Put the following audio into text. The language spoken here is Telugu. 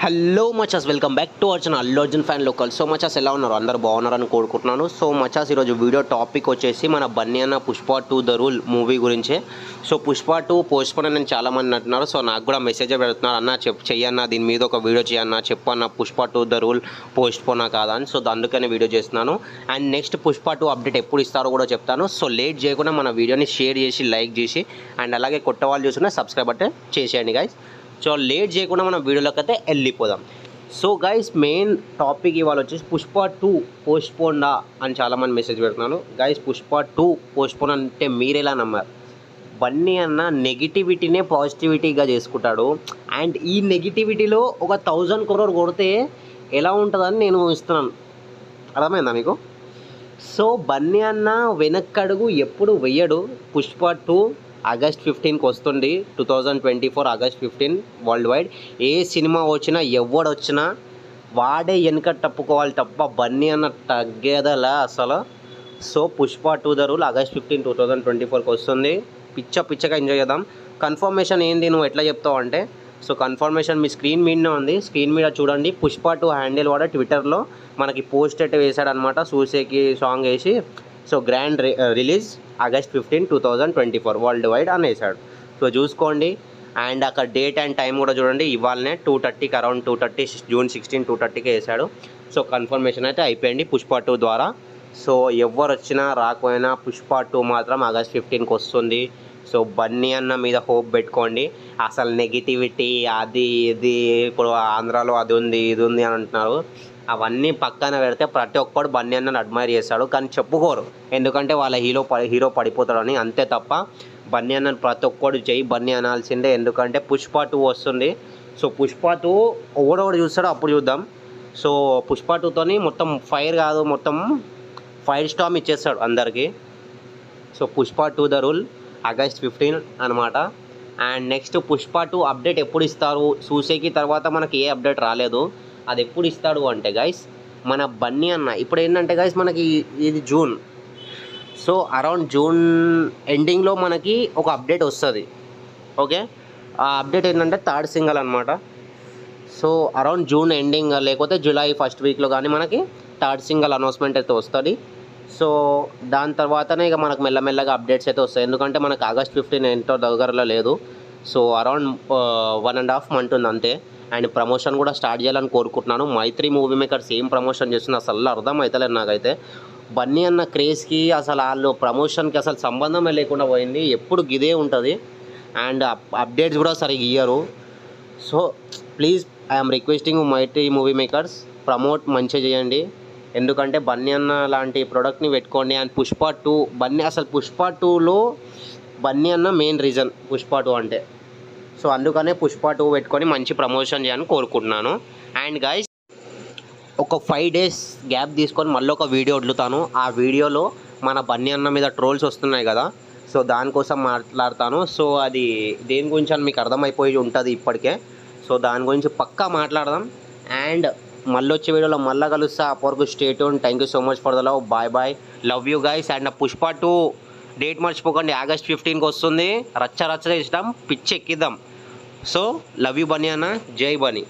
హలో మచాస్, welcome back to our channel Allu Arjun fan local. So మచాస్ ఎలా ఉన్నారు? అందరూ బాగున్నారని కోరుకుంటున్నాను. సో మచాస్ ఈరోజు వీడియో టాపిక్ వచ్చేసి మన బన్నీ అన్న పుష్ప 2 ద రూల్ మూవీ గురించే. సో పుష్ప 2 పోస్ట్పోన్ అని చాలామంది అంటున్నారు. సో నాకు కూడా మెసేజ్ పెడుతున్నారు, అన్న చెయ్యన్నా దీని మీద ఒక వీడియో చేయన్నా, చెప్పన్నా పుష్ప 2 ద రూల్ పోస్ట్పోనా కాదా అని. సో అందుకనే వీడియో చేస్తున్నాను. అండ్ నెక్స్ట్ పుష్ప 2 అప్డేట్ ఎప్పుడు ఇస్తారో కూడా చెప్తాను. సో లేట్ చేయకుండా మన వీడియోని షేర్ చేసి లైక్ చేసి అండ్ అలాగే కొత్త వాళ్ళు చూసినా సబ్స్క్రైబ్ అంటే చేసేయండి గైస్. సో లేట్ చేయకుండా మనం వీడియోలోకి అయితే వెళ్ళిపోదాం. సో గైస్ మెయిన్ టాపిక్ ఇవాళ వచ్చేసి పుష్ప 2 పోస్ట్పోన్డా అని చాలామంది మెసేజ్ పెడుతున్నాను. గైస్ పుష్ప 2 పోస్ట్పోన్ అంటే మీరు ఎలా నమ్మారు? బన్నీ అన్న నెగిటివిటీనే పాజిటివిటీగా చేసుకుంటాడు. అండ్ ఈ నెగిటివిటీలో ఒక 1000 crore కొడితే ఎలా ఉంటుందని నేను ఇస్తున్నాను. అర్థమైందా మీకు? సో బన్నీ అన్న వెనక్కడుగు ఎప్పుడు వెయ్యడు. పుష్ప 2 ఆగస్ట్ 15కి వస్తుంది. 2024 ఆగస్ట్ 15 వరల్డ్ వైడ్. ఏ సినిమా వచ్చినా ఎవడొచ్చినా వాడే వెనక తప్పుకోవాలి తప్ప బన్నీ అన్న తగ్గేదలా అసలు. So Pushpa 2 the rule August 15 2024కి వస్తుంది. పిచ్చగా ఎంజాయ్ చేద్దాం. కన్ఫర్మేషన్ ఏంది నువ్వు ఎట్లా చెప్తావు అంటే, సో కన్ఫర్మేషన్ మీ స్క్రీన్ మీదనే ఉంది. స్క్రీన్ మీద చూడండి. పుష్ప 2 హ్యాండిల్ వాడ ట్విట్టర్లో మనకి పోస్ట్ అయితే వేశాడనమాట. సూసేకి సాంగ్ వేసి so grand release August 15 2024 world wide అని వేశాడు. సో చూసుకోండి. అండ్ అక్కడ డేట్ అండ్ టైం కూడా చూడండి. ఇవాళనే 2:30కి అరౌండ్ 2:30 జూన్ 16 2:30కి వేశాడు. సో కన్ఫర్మేషన్ అయితే అయిపోయింది పుష్ప 2 ద్వారా. సో ఎవరు వచ్చినా రాకపోయినా పుష్ప 2 మాత్రం ఆగస్ట్ 15కి వస్తుంది. సో బన్నీ అన్న మీద హోప్ పెట్టుకోండి. అసలు నెగిటివిటీ అది ఇది ఇప్పుడు ఆంధ్రాలో అది ఉంది ఇది ఉంది అని అంటున్నారు. అవన్నీ పక్కన పెడితే ప్రతి ఒక్కడు బన్నీ అన్నని అడ్మైర్ చేస్తాడు, కానీ చెప్పుకోరు. ఎందుకంటే వాళ్ళ హీరో పడిపోతాడని. అంతే తప్ప బన్నీ అన్నని ప్రతి ఒక్కడు చెయ్యి బన్నీ అనాల్సిందే. ఎందుకంటే పుష్ప 2 వస్తుంది. సో పుష్ప 2 ఒకడొకడు చూస్తాడో అప్పుడు చూద్దాం. సో పుష్ప 2తోని మొత్తం ఫైర్ కాదు, మొత్తం ఫైర్ స్టామ్ ఇచ్చేస్తాడు అందరికీ. So Pushpa 2 the rule August 15 అనమాట. అండ్ నెక్స్ట్ పుష్ప 2 అప్డేట్ ఎప్పుడు ఇస్తారు? చూసేకి తర్వాత మనకి ఏ అప్డేట్ రాలేదు. అది ఎప్పుడు ఇస్తాడు అంటే గైస్ మన బన్నీ అన్న ఇప్పుడు ఏంటంటే గైస్ మనకి ఇది జూన్. సో అరౌండ్ జూన్ ఎండింగ్లో మనకి ఒక అప్డేట్ వస్తుంది. ఓకే, ఆ అప్డేట్ ఏంటంటే థర్డ్ సింగల్ అనమాట. సో అరౌండ్ జూన్ ఎండింగ్ లేకపోతే జూలై ఫస్ట్ వీక్లో కానీ మనకి థర్డ్ సింగల్ అనౌన్స్మెంట్ అయితే వస్తుంది. సో దాని తర్వాతనే ఇక మనకు మెల్లమెల్లగా అప్డేట్స్ అయితే వస్తాయి. ఎందుకంటే మనకు ఆగస్ట్ 15 ఎంతో దగ్గరలో లేదు. సో అరౌండ్ 1.5 month ఉంది అంతే. అండ్ ప్రమోషన్ కూడా స్టార్ట్ చేయాలని కోరుకుంటున్నాను. మైత్రి మూవీ మేకర్స్ ఏం ప్రమోషన్ చేస్తున్నా అసలు అర్థం అవుతలేదు నాకైతే. బన్నీ అన్న క్రేజ్కి అసలు వాళ్ళు ప్రమోషన్కి అసలు సంబంధమే లేకుండా పోయింది. ఎప్పుడు గిదే ఉంటుంది. అండ్ అప్డేట్స్ కూడా సరిగ్గా ఇయ్యరు. So please I'm requesting Mythri movie makers, promote మంచిగా చేయండి. ఎందుకంటే బన్నీ అన్న లాంటి ప్రోడక్ట్ని పెట్టుకోండి. అండ్ పుష్ప 2 బన్నీ అసలు పుష్ప 2లో బన్నీ అన్న మెయిన్ రీజన్ పుష్ప 2 అంటే. సో అందుకనే పుష్ప 2 పెట్టుకొని మంచి ప్రమోషన్ చేయాలని కోరుకుంటున్నాను. అండ్ గైస్ ఒక 5 days గ్యాప్ తీసుకొని మళ్ళీ ఒక వీడియో వదులుతాను. ఆ వీడియోలో మన బన్నీ అన్న మీద ట్రోల్స్ వస్తున్నాయి కదా, సో దానికోసం మాట్లాడతాను. సో అది దేని గురించి అని మీకు అర్థమైపోయి ఉంటుంది ఇప్పటికే. సో దాని గురించి పక్కా మాట్లాడదాం. అండ్ మళ్ళీ వచ్చే వీడియోలో మళ్ళీ కలుస్తా. అప్పటివరకు stay tune. Thank you so much for the love. Bye. Love you guys. And Pushpa 2 date మర్చిపోకండి, ఆగస్ట్ 15కి వస్తుంది. రచ్చ చేద్దాం, పిచ్చి ఎక్కిద్దాం. సో లవ్ యూ బన్నీ అన్న. జై బన్నీ.